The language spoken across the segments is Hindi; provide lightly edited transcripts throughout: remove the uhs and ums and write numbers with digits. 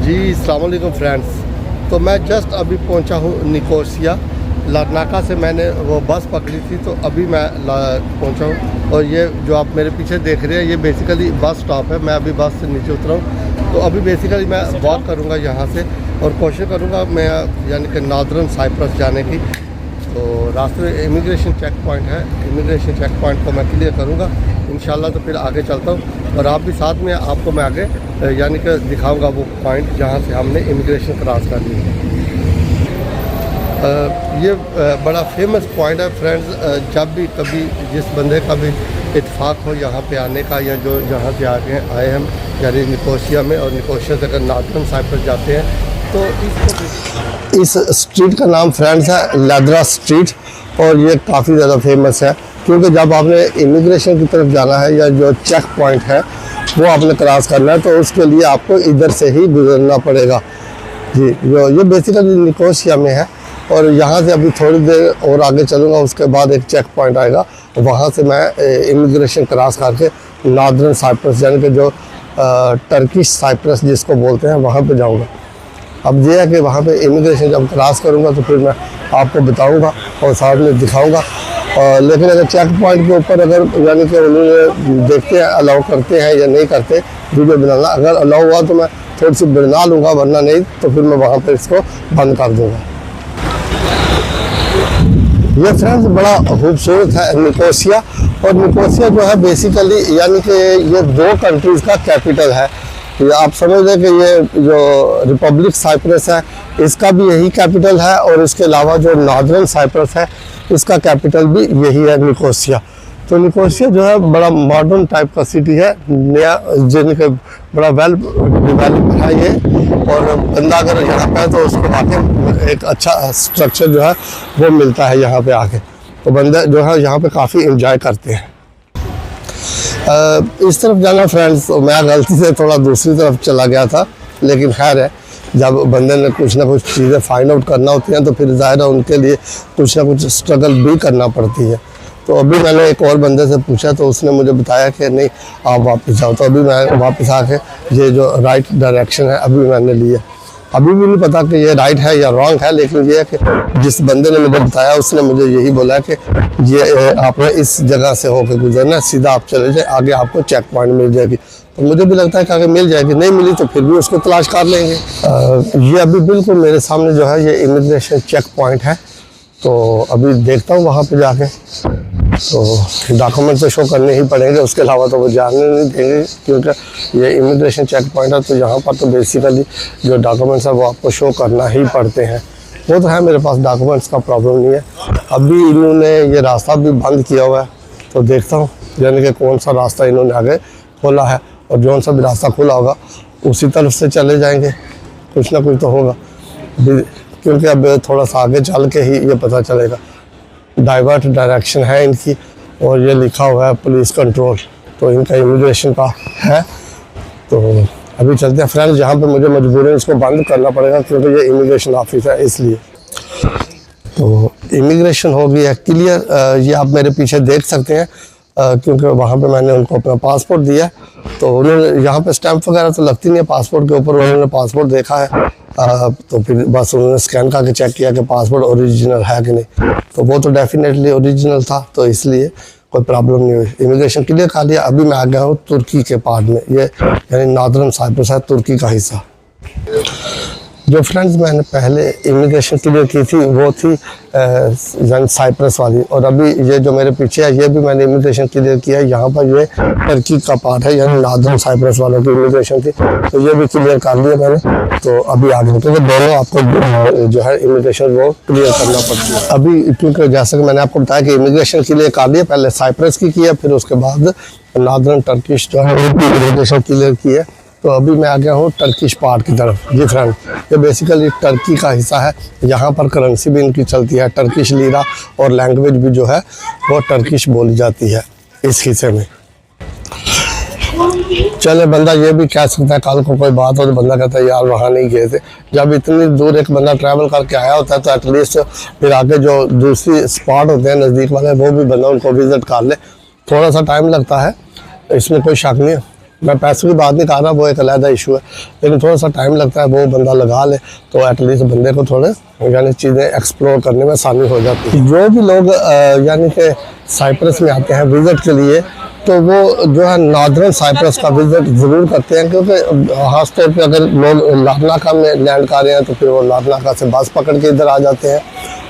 जी अस्सलाम वालेकुम फ्रेंड्स। तो मैं जस्ट अभी पहुंचा हूं निकोसिया। लारनाका से मैंने वो बस पकड़ी थी, तो अभी मैं पहुंचा हूं। और ये जो आप मेरे पीछे देख रहे हैं, ये बेसिकली बस स्टॉप है। मैं अभी बस से नीचे उतरा हूं, तो अभी बेसिकली मैं वॉक करूंगा यहाँ से और कोशिश करूंगा मैं यानी कि नॉर्दर्न साइप्रस जाने की। तो रास्ते में इमिग्रेशन चेक पॉइंट है, इमिग्रेशन चेक पॉइंट को मैं क्लियर करूँगा इंशाल्लाह। तो फिर आगे चलता हूँ और आप भी साथ में, आपको मैं आगे यानी कि दिखाऊंगा वो पॉइंट जहाँ से हमने इमिग्रेशन क्रॉस कर ली है। ये बड़ा फेमस पॉइंट है फ्रेंड्स। जब भी कभी जिस बंदे का भी इत्फाक हो यहाँ पे आने का, या जो यहाँ से आए हम यानी निकोसिया में, और निकोसिया से अगर नॉर्दर्न साइप्रस जाते हैं तो इस स्ट्रीट का नाम फ्रेंड्स है लेद्रा स्ट्रीट। और ये काफ़ी ज़्यादा फेमस है क्योंकि जब आपने इमिग्रेशन की तरफ जाना है या जो चेक पॉइंट है वो आपने क्रॉस करना है, तो उसके लिए आपको इधर से ही गुजरना पड़ेगा जी। जो ये बेसिकली निकोसिया में है और यहाँ से अभी थोड़ी देर और आगे चलूँगा, उसके बाद एक चेक पॉइंट आएगा, वहाँ से मैं इमिग्रेशन क्रॉस करके नॉर्दर्न साइप्रस यानी कि जो टर्किश साइप्रस जिसको बोलते हैं वहाँ पे जाऊँगा। अब ये है कि वहाँ पे इमिग्रेशन जब क्रॉस करूँगा तो फिर मैं आपको बताऊँगा और साथ में दिखाऊँगा। लेकिन अगर चेक पॉइंट के ऊपर अगर यानी कि उन्होंने देखते हैं अलाउ करते हैं या नहीं करते वीडियो बनाना, अगर अलाउ हुआ तो मैं थोड़ी सी बना लूँगा, वरना नहीं तो फिर मैं वहाँ पर इसको बंद कर दूँगा। ये फ्रेंड्स बड़ा खूबसूरत है निकोसिया। और निकोसिया जो है बेसिकली यानी कि ये दो कंट्रीज़ का कैपिटल है। ये आप समझ लें कि ये जो रिपब्लिक साइप्रस है इसका भी यही कैपिटल है, और इसके अलावा जो नॉर्दर्न साइप्रस है इसका कैपिटल भी यही है निकोसिया। तो निकोसिया जो है बड़ा मॉडर्न टाइप का सिटी है, नया जिनके बड़ा वेल डेवलप है ये। और बंदा अगर यहाँ पे है तो उसको आके एक अच्छा स्ट्रक्चर जो है वो मिलता है यहाँ पे आके, तो बंदे जो है यहाँ पे काफ़ी इंजॉय करते हैं। इस तरफ जाना फ्रेंड्स, मैं गलती से थोड़ा दूसरी तरफ चला गया था, लेकिन खैर है, जब बंदे ने कुछ ना कुछ चीज़ें फाइंड आउट करना होती हैं तो फिर ज़ाहिर है उनके लिए कुछ ना कुछ स्ट्रगल भी करना पड़ती है। तो अभी मैंने एक और बंदे से पूछा तो उसने मुझे बताया कि नहीं आप वापस जाओ, तो अभी मैं वापस आके ये जो राइट डायरेक्शन है अभी मैंने लिया। अभी भी नहीं पता कि ये राइट है या रॉन्ग है, लेकिन ये है कि जिस बंदे ने मुझे बताया उसने मुझे यही बोला कि ये आपने इस जगह से होकर गुजरना, सीधा आप चले जाए, आगे आपको चेक पॉइंट मिल जाएगी। तो मुझे भी लगता है कि आगे मिल जाएगी, नहीं मिली तो फिर भी उसको तलाश कर लेंगे। ये अभी बिल्कुल मेरे सामने जो है ये इमिग्रेशन चेक पॉइंट है। तो अभी देखता हूँ वहाँ पे जाके, तो डॉक्यूमेंट तो शो करने ही पड़ेंगे, उसके अलावा तो वो जाने नहीं देंगे क्योंकि ये इमिग्रेशन चेक पॉइंट है। तो यहाँ पर तो बेसिकली जो डॉक्यूमेंट्स है वो आपको शो करना ही पड़ते हैं। वो तो है, मेरे पास डॉक्यूमेंट्स का प्रॉब्लम नहीं है। अभी इन्होंने ये रास्ता भी बंद किया हुआ है, तो देखता हूँ यानी कि कौन सा रास्ता इन्होंने आगे खोला है, और जौन सा भी रास्ता खुला होगा उसी तरफ से चले जाएंगे, कुछ ना कुछ तो होगा। क्योंकि अब थोड़ा सा आगे चल के ही ये पता चलेगा। डाइवर्ट डायरेक्शन है इनकी, और ये लिखा हुआ है पुलिस कंट्रोल, तो इनका इमिग्रेशन का है। तो अभी चलते हैं फ्रेंड्स, जहाँ पे मुझे मजबूरन इसको बंद करना पड़ेगा क्योंकि ये इमिग्रेशन ऑफिस है इसलिए। तो इमिग्रेशन हो गई है क्लियर, ये आप मेरे पीछे देख सकते हैं क्योंकि वहाँ पे मैंने उनको अपना पासपोर्ट दिया। तो उन्होंने यहाँ पे स्टैंप वगैरह तो लगती नहीं है पासपोर्ट के ऊपर, उन्होंने पासपोर्ट देखा है तो फिर बस उन्होंने स्कैन करके चेक किया कि पासपोर्ट ओरिजिनल है कि नहीं, तो वो तो डेफिनेटली ओरिजिनल था, तो इसलिए कोई प्रॉब्लम नहीं हुई। इमिग्रेशन क्लियर कर लिया। अभी मैं आ गया हूँ तुर्की के पार्ट में, ये यानी नॉर्दर्न साइप्रस है, तुर्की का हिस्सा। जो फ्रेंड्स मैंने पहले इमिग्रेशन क्लियर की थी वो थी साइप्रस वाली, और अभी ये जो मेरे पीछे है ये भी मैंने इमिग्रेशन क्लियर किया है। यहाँ पर ये टर्की का पार्ट है, यानी नॉर्दर्न साइप्रस वालों की इमिग्रेशन थी, तो ये भी क्लियर कर लिया मैंने। तो अभी आ गया, क्योंकि दोनों आपको जो है इमिग्रेशन वो क्लियर करना पड़ती है। अभी क्योंकि जैसा कि मैंने आपको बताया कि इमिग्रेशन क्लियर कर लिया, पहले साइप्रस की किया, फिर उसके बाद नॉर्दर्न टर्किश जो है इमिग्रेशन क्लियर की है। तो अभी मैं आ गया हूँ टर्किश पार्ट की तरफ। जी फ्रेंड, ये बेसिकली टर्की का हिस्सा है। यहाँ पर करेंसी भी इनकी चलती है टर्किश लीरा, और लैंग्वेज भी जो है वो टर्किश बोली जाती है इस हिस्से में। चले, बंदा ये भी कह सकता है कल को कोई बात हो तो बंदा कहता है यार वहाँ नहीं गए थे। जब इतनी दूर एक बंदा ट्रैवल करके आया होता है तो एटलीस्ट फिर आगे जो दूसरी स्पॉट होते हैं नज़दीक वाले वो भी बंदा उनको विज़िट कर ले। थोड़ा सा टाइम लगता है, इसमें कोई शक नहीं है, मैं पैसों की बात नहीं कर रहा, वो एक अलग इशू है, लेकिन थोड़ा सा टाइम लगता है, वो बंदा लगा ले तो एटलीस्ट बंदे को थोड़े यानी चीज़ें एक्सप्लोर करने में आसानी हो जाती है। जो भी लोग यानी कि साइप्रस में आते हैं विज़िट के लिए, तो वो जो है नॉर्दर्न साइप्रस का विज़िट ज़रूर करते हैं, क्योंकि ख़ास तौर पे अगर लोग लारनाका में लैंड कर रहे हैं तो फिर वो लारनाका से बस पकड़ के इधर आ जाते हैं।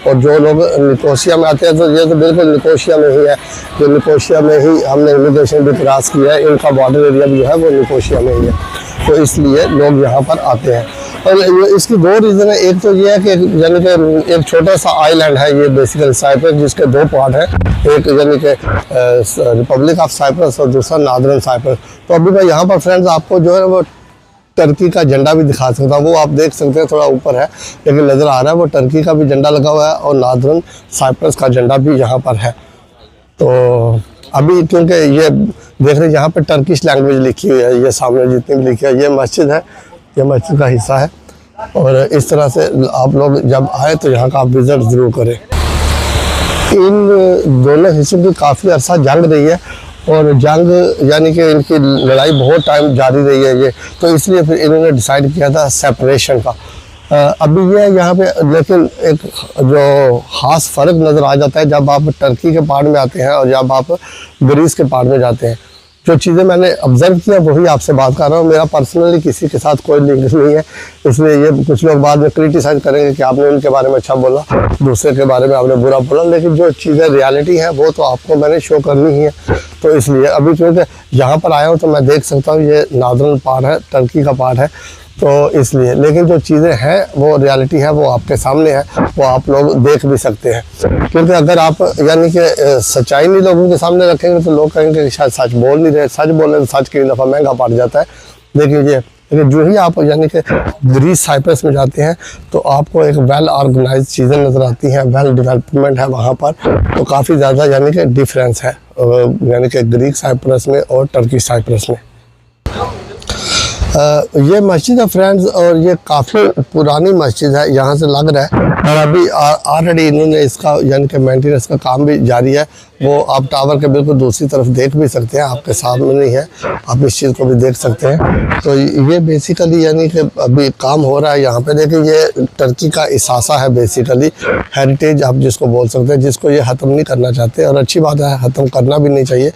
और जो लोग निकोसिया में आते हैं तो ये तो बिल्कुल निकोसिया में ही है, जो निकोसिया में ही हमने इमिग्रेशन भी क्रॉस किया है, इनका बॉर्डर एरिया भी है वो निकोसिया में ही है, तो इसलिए लोग यहाँ पर आते हैं। और इसकी दो रीज़न है, एक तो ये है कि यानी कि एक छोटा सा आइलैंड है ये बेसिकली साइप्रस, जिसके दो पार्ट हैं, एक यानी कि रिपब्लिक ऑफ साइप्रस और दूसरा नॉर्दर्न साइप्रस। तो अभी मैं यहाँ पर फ्रेंड्स आपको जो है वो टर्की का झंडा भी दिखा सकता हूँ, वो आप देख सकते हैं थोड़ा ऊपर है लेकिन नज़र आ रहा है, वो टर्की का भी झंडा लगा हुआ है और नॉर्दर्न साइप्रस का झंडा भी यहाँ पर है। तो अभी क्योंकि ये देख रहे हैं यहाँ पर टर्किश लैंग्वेज लिखी हुई है, ये सामने जितनी भी लिखी है, ये मस्जिद है, ये मस्जिद का हिस्सा है। और इस तरह से आप लोग जब आए तो यहाँ का आप विज़िट ज़रूर करें। इन दोनों हिस्सों की काफ़ी अर्सा जंग रही है और जंग यानी कि इनकी लड़ाई बहुत टाइम जारी रही है ये, तो इसलिए फिर इन्होंने डिसाइड किया था सेपरेशन का। अभी ये यहाँ पे लेकिन एक जो ख़ास फ़र्क नज़र आ जाता है जब आप टर्की के पार्ट में आते हैं और जब आप ग्रीस के पार्ट में जाते हैं। जो चीज़ें मैंने ऑब्ज़र्व किया वही आपसे बात कर रहा हूँ, मेरा पर्सनली किसी के साथ कोई लिंक नहीं है, इसलिए ये कुछ लोग बाद में क्रिटिसाइज़ करेंगे कि आपने उनके बारे में अच्छा बोला, दूसरे के बारे में आपने बुरा बोला, लेकिन जो चीज़ें रियलिटी है वो तो आपको मैंने शो करनी ही है। तो इसलिए अभी क्योंकि यहाँ पर आया हूँ तो मैं देख सकता हूँ ये नॉर्दर्न पार्ट है, टर्की का पार्ट है, तो इसलिए, लेकिन जो चीज़ें हैं वो रियलिटी है, वो आपके सामने है, वो आप लोग देख भी सकते हैं। क्योंकि अगर आप यानी कि सच्चाई नहीं लोगों के सामने रखेंगे तो लोग कहेंगे कि शायद सच बोल नहीं रहे, सच बोले तो सच कई दफ़ा महंगा पड़ जाता है। लेकिन जो ही आप यानी कि ग्रीस साइप्रस में जाते हैं तो आपको एक वेल ऑर्गेनाइज चीज़ें नज़र आती हैं, वेल डेवलपमेंट है वहाँ पर, तो काफ़ी ज़्यादा यानी कि डिफरेंस है यानी कि ग्रीक साइप्रस में और टर्की साइप्रस में। ये मस्जिद है फ्रेंड्स और ये काफ़ी पुरानी मस्जिद है, यहाँ से लग रहा है, और अभी ऑलरेडी इन्होंने इसका यानी कि मेंटेनेंस का काम भी जारी है। वो आप टावर के बिल्कुल दूसरी तरफ देख भी सकते हैं, आपके सामने नहीं है, आप इस चीज़ को भी देख सकते हैं। तो ये बेसिकली यानी कि अभी काम हो रहा है यहाँ पे, लेकिन ये टर्की का इसासा है बेसिकली, हेरिटेज आप जिसको बोल सकते हैं, जिसको ये ख़त्म नहीं करना चाहते, और अच्छी बात है, ख़त्म करना भी नहीं चाहिए।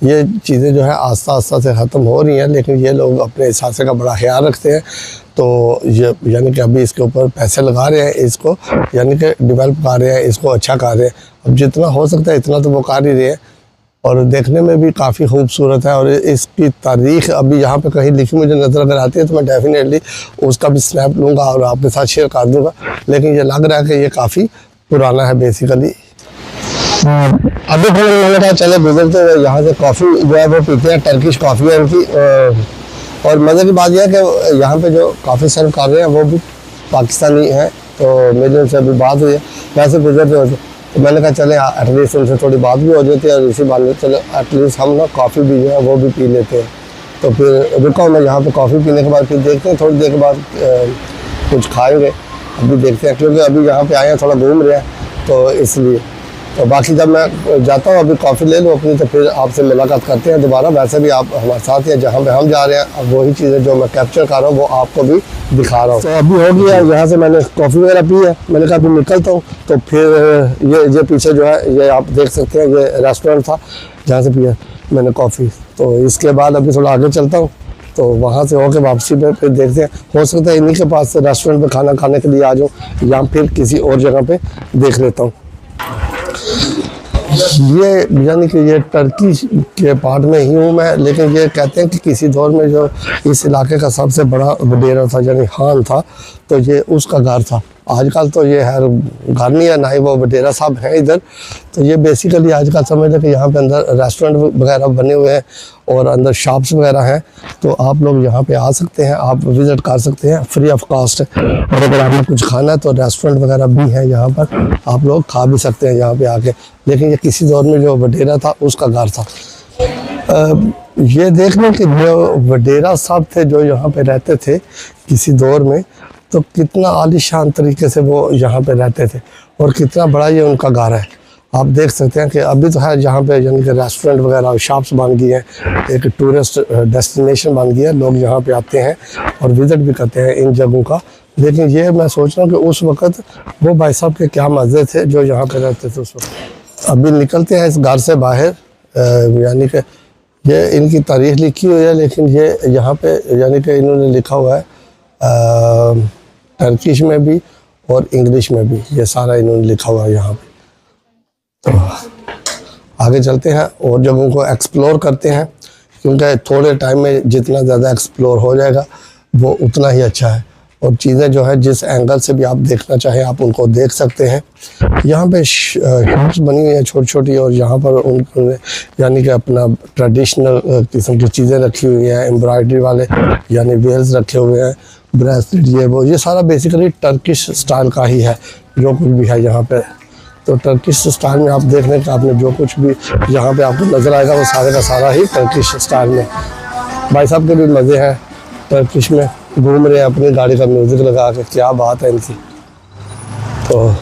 ये चीज़ें जो है आस्ता आस्ता से ख़त्म हो रही हैं, लेकिन ये लोग अपने इसासे का बड़ा ख्याल रखते हैं। तो ये यानी कि अभी इसके ऊपर पैसे लगा रहे हैं, इसको यानी कि डेवलप कर रहे हैं, इसको अच्छा कर रहे हैं। अब जितना हो सकता है इतना तो वो कर ही रहे हैं, और देखने में भी काफ़ी खूबसूरत है। और इसकी तारीख़ अभी यहाँ पे कहीं लिखी मुझे नज़र अगर आती है तो मैं डेफिनेटली उसका भी स्नैप लूँगा और आपके साथ शेयर कर दूँगा, लेकिन ये लग रहा है कि ये काफ़ी पुराना है बेसिकली। अभी फिर मैंने कहा चले गुजरते हुए यहाँ से कॉफ़ी जो है वो पीते हैं, टर्किश कॉफ़ी है इनकी। और मज़े की बात यह है कि यहाँ पे जो कॉफ़ी सर्व कर रहे हैं वो भी पाकिस्तानी हैं, तो मेरी उनसे अभी बात हुई है, वैसे गुजरते हुए तो मैंने कहा चले एटलीस्ट उनसे थोड़ी बात भी हो जाती है, और इसी बात में चलो एटलीस्ट हम ना कॉफ़ी भी जो है वो भी पी लेते हैं। तो फिर रुका हूँ मैं यहाँ पे, कॉफ़ी पीने के बाद फिर देखते हैं, थोड़ी देर के बाद कुछ खाएँगे, अभी देखते हैं, क्योंकि अभी यहाँ पे आए हैं थोड़ा घूम रहे हैं तो इसलिए। तो बाकी जब मैं जाता हूँ अभी कॉफ़ी ले लूँ अपनी, तो फिर आपसे मुलाकात करते हैं दोबारा। वैसे भी आप हमारे साथ हैं, जहाँ पे हम जा रहे हैं अब वही चीज़ें जो मैं कैप्चर कर रहा हूँ वो आपको भी दिखा रहा हूँ। तो अभी हो गया, यहाँ से मैंने कॉफ़ी वगैरह पी है, मैंने कहा अभी निकलता हूँ। तो फिर ये पीछे जो है ये आप देख सकते हैं, ये रेस्टोरेंट था जहाँ से पिया मैंने कॉफ़ी। तो इसके बाद अभी थोड़ा आगे चलता हूँ, तो वहाँ से होकर वापसी पे फिर देखते हैं, हो सकता है इन्हीं के पास से रेस्टोरेंट पे खाना खाने के लिए आ जाऊँ, या फिर किसी और जगह पे देख लेता हूँ। ये यानी कि ये टर्की के पार्ट में ही हूँ मैं, लेकिन ये कहते हैं कि किसी दौर में जो इस इलाके का सबसे बड़ा वडेरा था यानी खान था, तो ये उसका घर था। आजकल तो ये है घर नहीं है, ना ही वो वडेरा साहब हैं इधर। तो ये बेसिकली आजकल समझ लें कि यहाँ पे अंदर रेस्टोरेंट वगैरह बने हुए हैं और अंदर शॉप्स वगैरह हैं, तो आप लोग यहाँ पे आ सकते हैं, आप विज़िट कर सकते हैं, फ्री ऑफ कॉस्ट। और अगर आपने कुछ खाना है तो रेस्टोरेंट वगैरह भी है यहाँ पर, आप लोग खा भी सकते हैं यहाँ पे आके। लेकिन ये किसी दौर में जो वडेरा था उसका घर था। ये देख लें कि जो वडेरा साहब थे जो यहाँ पे रहते थे किसी दौर में, तो कितना आलीशान तरीके से वो यहाँ पे रहते थे और कितना बड़ा ये उनका घर है। आप देख सकते हैं कि अभी तो है जहाँ पे यानी कि रेस्टोरेंट वगैरह शॉप्स बन गई हैं, एक टूरिस्ट डेस्टिनेशन बन गया है, लोग यहाँ पे आते हैं और विज़िट भी करते हैं इन जगहों का। लेकिन ये मैं सोच रहा हूँ कि उस वक़्त वो भाई साहब के क्या मज़े थे जो यहाँ पे रहते थे उस वक्त। अभी निकलते हैं इस घर से बाहर, यानी कि ये इनकी तारीख लिखी हुई है, लेकिन ये यहाँ पे यानी कि इन्होंने लिखा हुआ है टर्किश में भी और इंग्लिश में भी, ये सारा इन्होंने लिखा हुआ है यहाँ पे। तो आगे चलते हैं और जगहों को एक्सप्लोर करते हैं, क्योंकि थोड़े टाइम में जितना ज़्यादा एक्सप्लोर हो जाएगा वो उतना ही अच्छा है। और चीज़ें जो है जिस एंगल से भी आप देखना चाहें आप उनको देख सकते हैं। यहाँ पे शॉप्स बनी हुई हैं छोटी छोटी, और यहाँ पर उन यानी कि अपना ट्रेडिशनल किस्म की चीज़ें रखी हुई हैं, एम्ब्रॉयडरी वाले यानी वेल्स रखे हुए हैं, ब्रेसलेट, ये सारा बेसिकली टर्किश स्टाइल का ही है जो कुछ भी है यहाँ पे। तो टर्किश स्टाइल में आप देख लें कि आपने जो कुछ भी यहाँ पे आपको नज़र आएगा वो सारे का सारा ही टर्किश स्टाइल में। भाई साहब के भी मज़े हैं टर्किश में, घूम रहे हैं अपनी गाड़ी का म्यूज़िक लगा के, क्या बात है इनकी। तो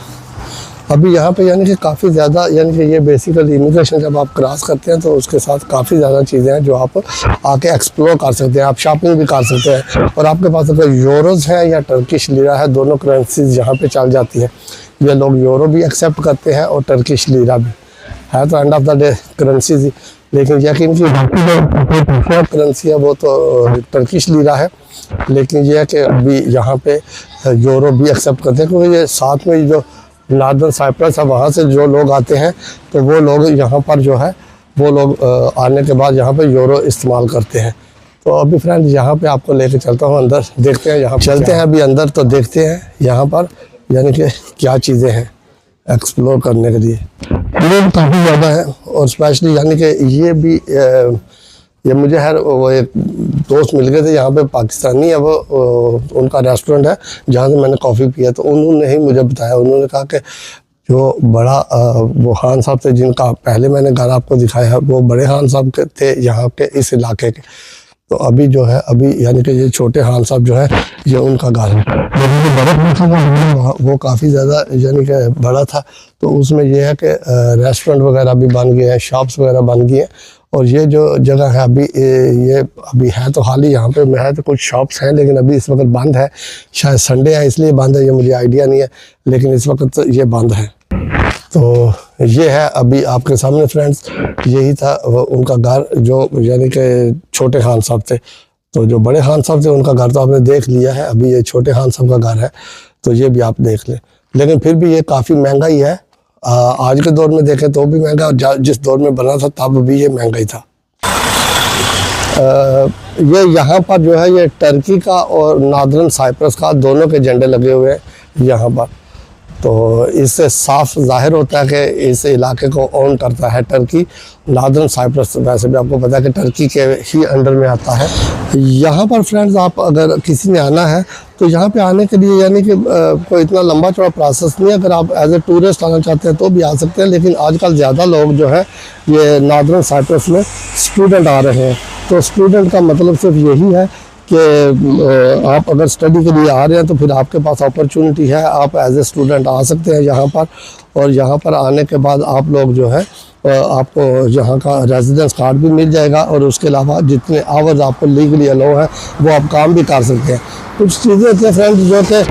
अभी यहाँ पे यानी कि काफ़ी ज़्यादा यानी कि ये बेसिकली इमिग्रेशन जब आप क्रॉस करते हैं तो उसके साथ काफ़ी ज़्यादा चीज़ें हैं जो आप आके एक्सप्लोर कर सकते हैं, आप शॉपिंग भी कर सकते हैं। और आपके पास अगर यूरोज़ है या टर्किश लीरा है, दोनों करेंसीज यहाँ पे चल जाती हैं। ये लोग यूरो भी एक्सेप्ट करते हैं और टर्किश लीरा भी है, तो end of the day currencies ही। लेकिन यकीन की बाकी जो करेंसी है वो तो टर्किश लीरा है, लेकिन यह है कि अभी यहाँ पे यूरो भी एक्सेप्ट करते हैं, क्योंकि ये साथ में जो नॉर्दर्न साइप्रस है वहाँ से जो लोग आते हैं तो वो लोग यहाँ पर जो है वो लोग आने के बाद यहाँ पे यूरो इस्तेमाल करते हैं। तो अभी फ्रेंड यहाँ पे आपको लेके चलता हूँ अंदर, देखते हैं यहाँ चलते हैं अभी अंदर, तो देखते हैं यहाँ पर यानी कि क्या चीज़ें हैं एक्सप्लोर करने के लिए। लोग काफ़ी ज़्यादा है, और स्पेशली यानी कि ये मुझे वो एक दोस्त मिल गए थे यहाँ पे पाकिस्तानी है, वो उनका रेस्टोरेंट है जहाँ से मैंने कॉफ़ी पिया, तो उन्होंने ही मुझे बताया। उन्होंने कहा कि जो बड़ा वो खान साहब थे जिनका पहले मैंने घर आपको दिखाया है, वो बड़े खान साहब के थे यहाँ के इस इलाके के। तो अभी जो है अभी यानी कि ये छोटे खान साहब जो है ये उनका घर है, बड़ा खान साहब वो काफ़ी ज़्यादा यानी कि बड़ा था। तो उसमें यह है कि रेस्टोरेंट वगैरह भी बन गए हैं, शॉप्स वगैरह बन गई हैं। और ये जो जगह है अभी ये अभी है तो खाली, यहाँ पे है तो कुछ शॉप्स हैं लेकिन अभी इस वक्त बंद है, शायद संडे है इसलिए बंद है, ये मुझे आइडिया नहीं है, लेकिन इस वक्त ये बंद है। तो ये है अभी आपके सामने फ्रेंड्स, यही था उनका घर जो यानी कि छोटे खान साहब थे। तो जो बड़े खान साहब थे उनका घर तो आपने देख लिया है, अभी ये छोटे खान साहब का घर है, तो ये भी आप देख लें। लेकिन फिर भी ये काफ़ी महंगा ही है, आज के दौर में देखें तो भी महंगा, और जिस दौर में बना था तब भी ये महंगा ही था। ये यहाँ पर जो है ये टर्की का और नॉर्दर्न साइप्रस का दोनों के झंडे लगे हुए हैं यहाँ पर। तो इससे साफ जाहिर होता है कि इस इलाके को ओन करता है टर्की। नॉर्दर्न साइप्रस वैसे भी आपको पता है कि टर्की के ही अंडर में आता है। यहाँ पर फ्रेंड्स आप अगर किसी ने आना है तो यहाँ पे आने के लिए यानी कि कोई इतना लंबा चौड़ा प्रोसेस नहीं है। अगर आप एज ए टूरिस्ट आना चाहते हैं तो भी आ सकते हैं, लेकिन आजकल ज़्यादा लोग जो है ये नॉर्दर्न साइप्रस में स्टूडेंट आ रहे हैं। तो स्टूडेंट का मतलब सिर्फ यही है कि आप अगर स्टडी के लिए आ रहे हैं तो फिर आपके पास अपॉर्चुनिटी है, आप एज ए स्टूडेंट आ सकते हैं यहाँ पर। और यहाँ पर आने के बाद आप लोग जो है आपको यहाँ का रेजिडेंस कार्ड भी मिल जाएगा, और उसके अलावा जितने आवर्स आपको लीगली अलाउ है वो आप काम भी कर सकते हैं। कुछ चीज़ें होती हैं फ्रेंड्स जो कि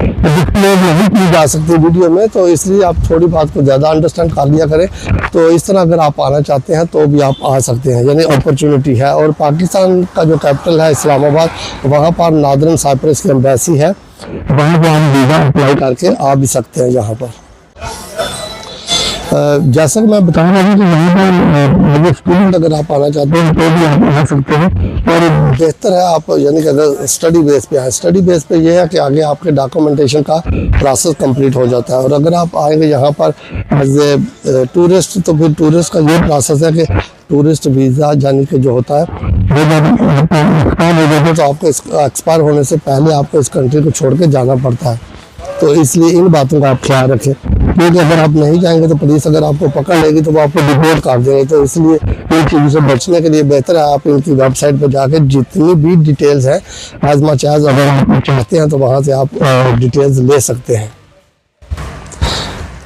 नहीं की जा सकती वीडियो में, तो इसलिए आप थोड़ी बात को ज़्यादा अंडरस्टैंड कर लिया करें। तो इस तरह अगर आप आना चाहते हैं तो भी आप आ सकते हैं, यानी अपॉर्चुनिटी है। और पाकिस्तान का जो कैपिटल है इस्लामाबाद, वहाँ पर नॉर्दर्न साइप्रस की एम्बेसी है, वहाँ पर आप वीज़ा अप्लाई करके आ भी सकते हैं यहाँ पर। जैसा कि मैं बता रहा हूँ कि यहाँ पर स्टूडेंट अगर आप आना चाहते हैं तो भी आप आ सकते हैं, और बेहतर है आप यानी कि अगर स्टडी बेस पे आए। स्टडी बेस पे ये है कि आगे आपके डॉक्यूमेंटेशन का प्रोसेस कंप्लीट हो जाता है। और अगर आप आएंगे यहाँ पर एज ए टूरिस्ट तो फिर टूरिस्ट का ये प्रोसेस है कि टूरिस्ट वीज़ा यानी कि जो होता है वो तो आपको एक्सपायर होने से पहले आपको इस कंट्री को छोड़ के जाना पड़ता है। तो इसलिए इन बातों का आप ख्याल रखें, क्योंकि अगर आप नहीं जाएंगे तो पुलिस अगर आपको पकड़ लेगी तो वो आपको डिपोर्ट कर देंगे। तो इसलिए इन चीज़ों से बचने के लिए बेहतर है आप इनकी वेबसाइट पर जाकर जितनी भी डिटेल्स हैं एज मच एज अगर आप चाहते हैं तो वहाँ से आप डिटेल्स ले सकते हैं।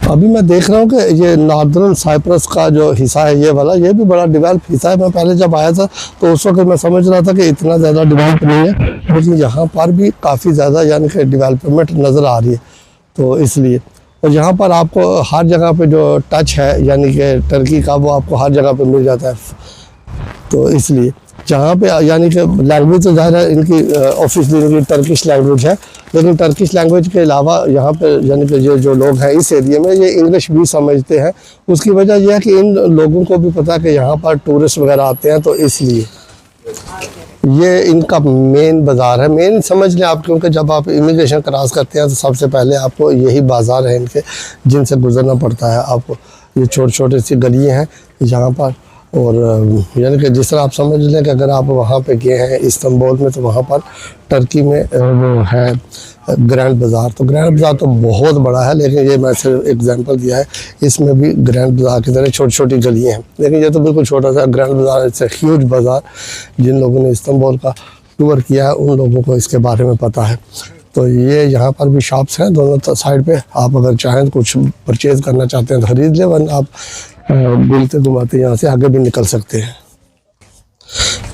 अभी मैं देख रहा हूँ कि ये नॉर्दर्न साइप्रस का जो हिस्सा है ये वाला, ये भी बड़ा डेवलप हिस्सा है। मैं पहले जब आया था तो उस वक्त मैं समझ रहा था कि इतना ज़्यादा डेवलप नहीं है, लेकिन यहाँ पर भी काफ़ी ज़्यादा यानी कि डेवलपमेंट नज़र आ रही है। तो इसलिए, और यहाँ पर आपको हर जगह पे जो टच है यानी कि टर्की का, वो आपको हर जगह पे मिल जाता है। तो इसलिए जहाँ पे यानी कि लैंग्वेज तो ज़ाहिर है इनकी ऑफिशियली इनकी टर्किश लैंग्वेज है, लेकिन टर्किश लैंग्वेज के अलावा यहाँ पे यानी कि ये जो लोग हैं इस एरिया में ये इंग्लिश भी समझते हैं। उसकी वजह यह है कि इन लोगों को भी पता है कि यहाँ पर टूरिस्ट वगैरह आते हैं, तो इसलिए ये इनका मेन बाज़ार है। मेन समझ लें आप, क्योंकि जब आप इमिग्रेशन क्रॉस करते हैं तो सबसे पहले आपको यही बाज़ार है इनके जिनसे गुजरना पड़ता है आपको। ये छोटे छोटे सी गलियाँ हैं यहाँ पर, और यानी कि जिस तरह आप समझ लें कि अगर आप वहाँ पे गए हैं इस्तांबुल में, तो वहाँ पर टर्की में वो है ग्रैंड बाज़ार। तो ग्रैंड बाज़ार तो बहुत बड़ा है, लेकिन ये मैं सिर्फ एग्जांपल दिया है। इसमें भी ग्रैंड बाज़ार की तरह छोटी छोटी गलियाँ हैं, लेकिन ये तो बिल्कुल छोटा सा ग्रैंड बाज़ार। इट्स ह्यूज बाज़ार। जिन लोगों ने इस्तांबुल का टूर किया है उन लोगों को इसके बारे में पता है। तो ये यहाँ पर भी शॉप्स हैं दोनों साइड पे। आप अगर चाहें तो कुछ परचेज़ करना चाहते हैं तो खरीद लें, वरना आप घूमते घुमाते यहाँ से आगे भी निकल सकते हैं।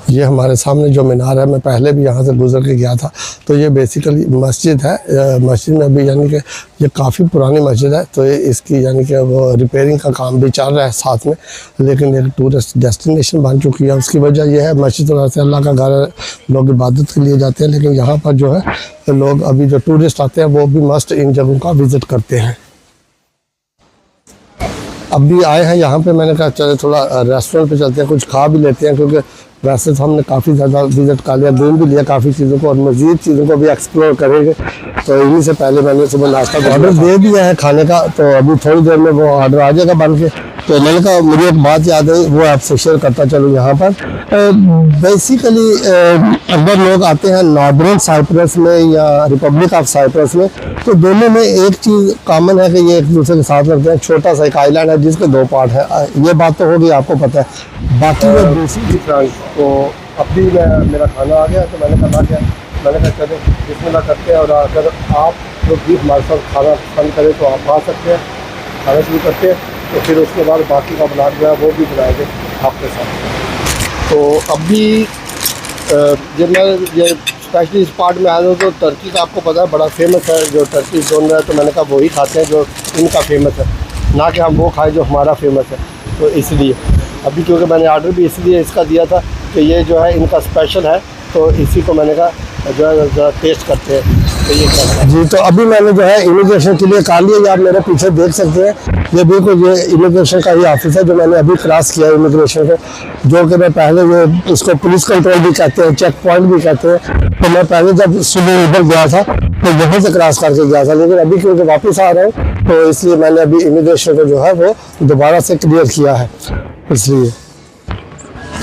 ये हमारे सामने जो मीनार है, मैं पहले भी यहाँ से गुजर के गया था। तो ये बेसिकली मस्जिद है। मस्जिद में भी यानी कि ये काफ़ी पुरानी मस्जिद है, तो ये इसकी यानी कि वो रिपेयरिंग का काम भी चल रहा है साथ में, लेकिन एक टूरिस्ट डेस्टिनेशन बन चुकी है। उसकी वजह यह है, मस्जिद तो वैसे अल्लाह का घर है, लोग इबादत के लिए जाते हैं, लेकिन यहाँ पर जो है लोग अभी जो टूरिस्ट आते हैं वो भी मस्ट इन जगहों का विज़िट करते हैं। अभी आए हैं यहाँ पे, मैंने कहा चले थोड़ा रेस्टोरेंट पे चलते हैं, कुछ खा भी लेते हैं, क्योंकि वैसे तो हमने काफ़ी ज़्यादा विज़िट कर लिया, घूम भी लिया काफ़ी चीज़ों को, और मज़ीद चीज़ों को भी एक्सप्लोर करेंगे। तो इन्हीं से पहले मैंने सुबह नाश्ता ऑर्डर दे दिया है खाने का, तो अभी थोड़ी देर में वो ऑर्डर आ जाएगा बन के। तो मैंने कहा मुझे एक बात याद है, वो आपसे शेयर करता चलूँ। यहाँ पर बेसिकली अगर लोग आते हैं नॉर्दर्न साइप्रस में या रिपब्लिक ऑफ साइप्रस में, तो दोनों में एक चीज़ कॉमन है कि ये एक दूसरे के साथ रहते हैं। छोटा सा एक आइलैंड है जिसके 2 पार्ट है, ये बात तो होगी, आपको पता है। बाकी वो दूसरी फ्रांस। तो अभी मेरा खाना आ गया, तो मैंने कहा मैंने कहा चलो बिस्मिल्लाह करते हैं, और अगर आप लोग भी हमारे साथ खाना पसंद करें तो आप आ सकते हैं, खाना शुरू करते हैं। तो फिर उसके बाद बाकी का ब्लॉग जो है वो भी बनाएंगे आपके साथ। तो अभी जब मैं ये स्पेशली इस पार्ट में आया हूँ, तो टर्की का आपको पता है बड़ा फेमस है, जो टर्की जोन है। तो मैंने कहा वही खाते हैं जो इनका फेमस है, ना कि हम वो खाएं जो हमारा फेमस है। तो इसलिए अभी, क्योंकि मैंने ऑर्डर भी इसलिए इसका दिया था कि ये जो है इनका स्पेशल है, तो इसी को मैंने कहा जो है ज़रा टेस्ट करते हैं। तो ये क्या जी, तो अभी मैंने जो है इमिग्रेशन के लिए कर लिया। आप मेरे पीछे देख सकते हैं, ये बिल्कुल ये इमिग्रेशन का ही ऑफिस है जो मैंने अभी क्रॉस किया है इमिग्रेशन को, जो कि मैं पहले ये इसको पुलिस कंट्रोल भी कहते हैं, चेक पॉइंट भी कहते हैं। तो मैं पहले जब सुबह उधर गया था तो वहाँ से क्रॉस करके गया था, लेकिन अभी क्योंकि वापस आ रहा हूँ तो इसलिए मैंने अभी इमिग्रेशन को जो है वो दोबारा से क्लियर किया है। इसलिए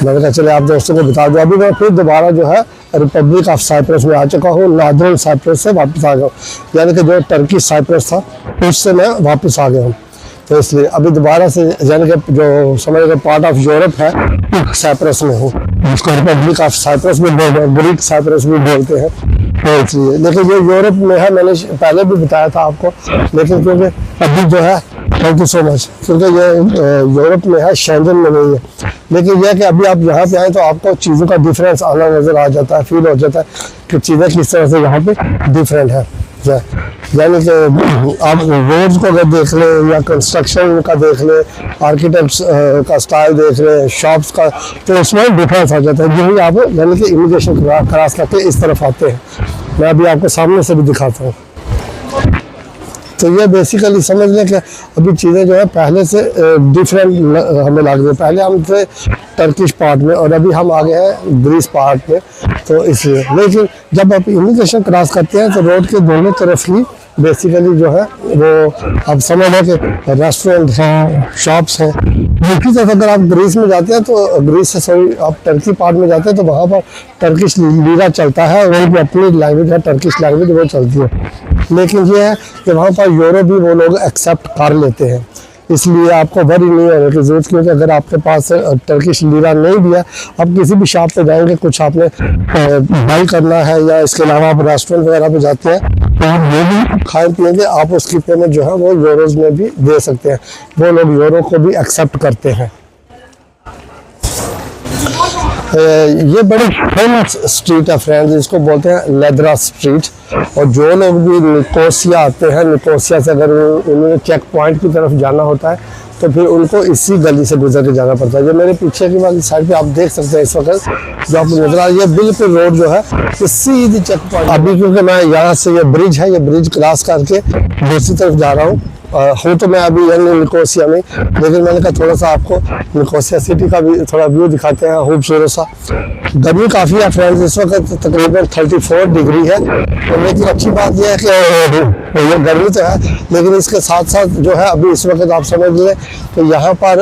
मैंने कहा चले आप दोस्तों को बता दूँ। अभी मैं फिर दोबारा जो है रिपब्लिक ऑफ साइप्रस में आ चुका हूँ, नॉर्दर्न साइप्रस से वापस आ गया हूँ, यानी कि जो टर्की साइप्रस था उससे मैं वापस आ गया हूँ। तो इसलिए अभी दोबारा से यानी कि जो समझ के पार्ट ऑफ यूरोप है साइप्रस में हूँ, उसको रिपब्लिक ऑफ साइप्रस भी बोलते हैं, ग्रीक साइप्रस भी बोलते हैं। तो इसलिए, लेकिन ये यूरोप में है, मैंने पहले भी बताया था आपको, लेकिन क्योंकि अभी जो है थैंक यू सो मच, क्योंकि ये यूरोप में है, शेंजन में नहीं है। लेकिन यह कि अभी आप यहाँ पे आए तो आपको चीज़ों का डिफरेंस आना नज़र आ जाता है, फील हो जाता है कि चीज़ें किस तरह से यहाँ पे डिफरेंट है। यानी कि आप रोड्स को अगर देख लें या कंस्ट्रक्शन का देख लें, आर्किटेक्ट्स का स्टाइल देख लें, शॉप्स का, तो उसमें डिफरेंस आ जाता है। यही आप यानी कि इमिग्रेशन क्रॉस करके इस तरफ आते हैं। मैं अभी आपको सामने से भी दिखाता हूँ। तो ये बेसिकली समझ लें कि अभी चीज़ें जो है पहले से डिफरेंट हमें लग रही है। पहले हम थे टर्किश पार्ट में और अभी हम आ गए हैं ग्रीस पार्ट में। तो इसलिए, लेकिन जब आप इमिग्रेशन क्रॉस करते हैं तो रोड के दोनों तरफ ही बेसिकली जो है वो आप समझ लें कि रेस्टोरेंट हैं, शॉप्स हैं। दूसरी तरफ अगर आप ग्रीस में जाते हैं तो ग्रीस से सॉरी आप टर्की पार्ट में जाते हैं तो वहाँ पर टर्किश लीरा चलता है, और उनकी अपनी लैंग्वेज है, टर्किश लैंग्वेज वो चलती है। लेकिन ये है कि वहाँ पर यूरो भी वो लोग एक्सेप्ट कर लेते हैं, इसलिए आपको वरी नहीं होने की जरूरत, क्योंकि अगर आपके पास टर्किश लीरा नहीं भी है, आप किसी भी शॉप पे जाएंगे, कुछ आपने बाई करना है या इसके अलावा आप रेस्टोरेंट वगैरह पे जाते हैं खाए पिएंगे, आप उसकी पेमेंट जो है वो यूरोज में भी दे सकते हैं, वो लोग यूरो को भी एक्सेप्ट करते हैं। ये बड़ी फेमस स्ट्रीट है फ्रेंड्स, इसको बोलते हैं लेदरा स्ट्रीट। और जो लोग भी निकोसिया आते हैं, निकोसिया से अगर उन्होंने चेक पॉइंट की तरफ जाना होता है तो फिर उनको इसी गली से गुजर के जाना पड़ता है। जो मेरे पीछे की वाली साइड पे आप देख सकते हैं इस वक्त जो आपको नजर आ रही है, बिल्कुल रोड जो है ये सीधी चेक पॉइंट। अभी क्योंकि मैं यहाँ से ये ब्रिज है, ये ब्रिज क्रॉस करके दूसरी तरफ जा रहा हूँ। हूँ तो मैं अभी यानी निकोसिया में, लेकिन मैंने कहा थोड़ा सा आपको निकोसिया सिटी का भी थोड़ा व्यू दिखाते हैं खूबसूरत सा। गर्मी काफ़ी है फ्रेंड्स, इस वक्त तकरीबन 34 डिग्री है। तो लेकिन अच्छी बात यह है कि ये गर्मी तो है, लेकिन इसके साथ साथ जो है अभी इस वक्त आप समझ लें तो यहाँ पर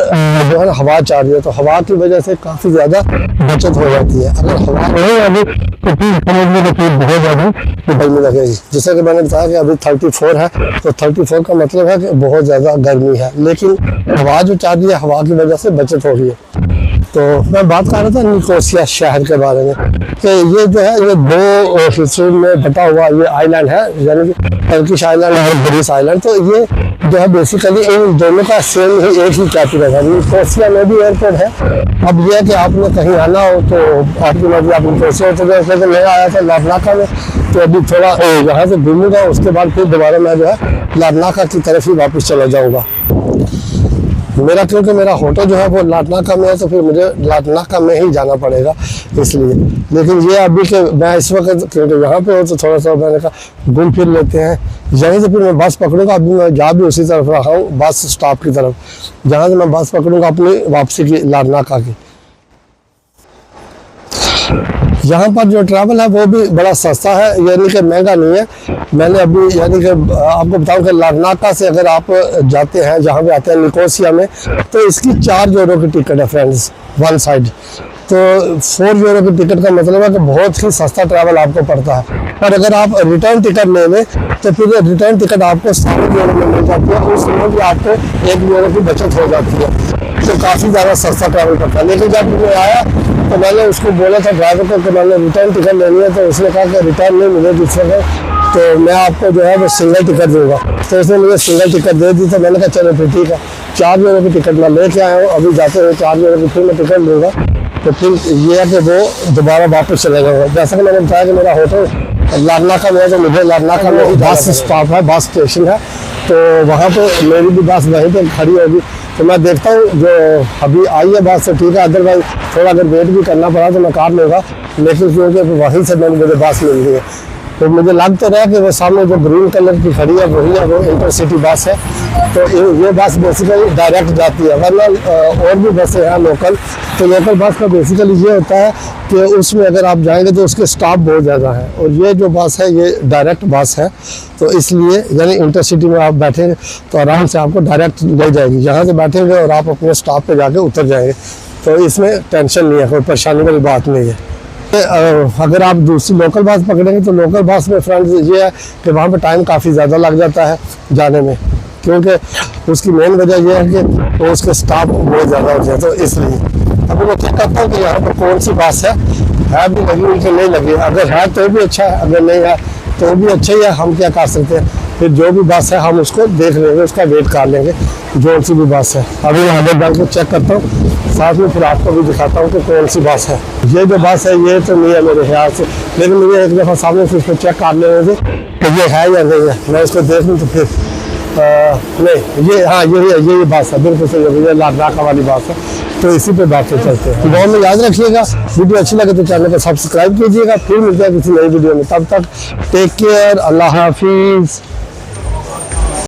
जो है ना हवा चल रही है, तो हवा की वजह से काफ़ी ज़्यादा बचत हो जाती है। अगर हवा नहीं आती तो फिर समझ में तो फिर बहुत ज़्यादा गर्मी लगेगी। जैसे कि मैंने बताया कि अभी 34 है, तो 34 का मतलब है कि बहुत ज़्यादा गर्मी है, लेकिन हवा जो चल रही है हवा की वजह से बचत हो रही है। तो मैं बात कर रहा था निकोसिया शहर के बारे में कि ये जो है ये दो हिस्सों में बटा हुआ ये आइलैंड है, यानी कि टर्किश आइलैंड और ग्रीस आइलैंड। तो ये जो है बेसिकली इन दोनों का सेम ही एक ही कैपिटल है। निकोसिया में भी एयरपोर्ट है। अब ये है कि आपने कहीं आना हो तो आपकी मर्जी, आप निकोसिया तो जैसे मैं आया था लारनाका में, तो अभी थोड़ा यहाँ से घूमूंगा, उसके बाद फिर दोबारा मैं जो है लारनाका की तरफ ही वापस चला जाऊँगा। मेरा क्योंकि मेरा होटल जो है वो लारनाका में है, तो फिर मुझे लारनाका में ही जाना पड़ेगा इसलिए। लेकिन ये अभी के मैं इस वक्त क्योंकि यहाँ पे हो तो थोड़ा सा मैंने कहा घूम फिर लेते हैं, यहीं से फिर मैं बस पकड़ूंगा। अभी मैं जा भी उसी तरफ रहा हूँ, बस स्टॉप की तरफ, जहाँ से मैं बस पकड़ूंगा अपनी वापसी की लारनाका की। यहाँ पर जो ट्रैवल है वो भी बड़ा सस्ता है, यानी कि महंगा नहीं है। मैंने अभी यानी कि आपको बताऊं कि लारनाका से अगर आप जाते हैं जहाँ पे आते हैं निकोसिया में, तो इसकी 4 यूरो की टिकट है फ्रेंड्स, वन साइड। तो 4 यूरो की टिकट का मतलब है कि बहुत ही सस्ता ट्रैवल आपको पड़ता है। पर अगर आप रिटर्न टिकट ले लें तो फिर रिटर्न टिकट आपको 7 यूरो में मिल जाती है, उसमें भी आपको 1 यूरो की बचत हो जाती है। तो काफ़ी ज़्यादा सस्ता ट्रैवल पड़ता है। लेकिन जब मैं आया तो मैंने उसको बोला था ड्राइवर को कि मैंने रिटर्न टिकट लेनी है, तो उसने कहा कि रिटर्न नहीं मिलेगी इस वक्त, तो मैं आपको जो है वो सिंगल टिकट दूंगा। तो उसने मुझे सिंगल टिकट दे दी। तो मैंने कहा चलो फिर ठीक है, 4 यूरो की टिकट मैं लेके आया हूँ। अभी जाते हुए 4 यूरो की फिर मैं टिकट लूँगा, तो फिर ये है कि वो दोबारा वापस चले जाऊँगा। जैसा कि मैंने बताया कि मेरा होटल लारनाका में है, तो मुझे लारनाका में बस स्टॉप है, बस स्टेशन है, तो वहाँ पर मेरी भी बस वहीं पर खड़ी होगी। तो मैं देखता हूँ जो अभी आई है बस तो ठीक है, अदरवाइज थोड़ा अगर वेट भी करना पड़ा तो मैं कार लूँगा। लेकिन क्योंकि वहीं से मुझे बस मिल रही है, तो मुझे लग तो रहा है कि वो सामने जो ग्रीन कलर की खड़ी है वही है, वो इंटरसिटी बस है। तो ये बस बेसिकली डायरेक्ट जाती है, वरना और भी बसें हैं लोकल। तो लोकल बस का बेसिकली ये होता है कि उसमें अगर आप जाएंगे तो उसके स्टॉप बहुत ज़्यादा है, और ये जो बस है ये डायरेक्ट बस है। तो इसलिए यानी इंटरसिटी में आप बैठेंगे तो आराम से आपको डायरेक्ट ले जाएगी, यहाँ से बैठेंगे और आप अपने स्टॉप पे जाके उतर जाएंगे। तो इसमें टेंशन नहीं है, कोई परेशानी वाली बात नहीं है। अगर आप दूसरी लोकल बस पकड़ेंगे तो लोकल बस में फ्रेंड्स ये है कि वहाँ पे टाइम काफ़ी ज़्यादा लग जाता है जाने में, क्योंकि उसकी मेन वजह यह है कि तो उसके स्टाफ बहुत ज़्यादा होते हैं। तो इसलिए अभी मैं चेक करता हूँ कि यहाँ पर कौन सी बस है भी लगी हुई कि नहीं लगी। अगर है तो भी अच्छा है, अगर नहीं है तो भी अच्छा ही है। हम क्या कर सकते हैं, फिर जो भी बस है हम उसको देख लेंगे, उसका वेट कर लेंगे जो सी भी बस है। अभी मैं हमें बैंक को चेक करता हूँ, साथ में फिर आपको भी दिखाता हूँ कि कौन सी बस है। ये जो बस है ये तो नहीं है मेरे ख्याल से, लेकिन मुझे एक दफ़ा सामने से उसको चेक कर लेने से कि ये है या नहीं है। मैं इसको देख लूँ तो फिर नहीं, ये हाँ यही है, ये बस है, बिल्कुल सही है, ये लारनाका वाली बस है। तो इसी पे बात चलते हैं। दुआ में याद रखिएगा, वीडियो अच्छी लगे तो चैनल को सब्सक्राइब कीजिएगा। फिर मिलते हैं किसी नई वीडियो में, तब तक टेक केयर, अल्लाह हाफिज़।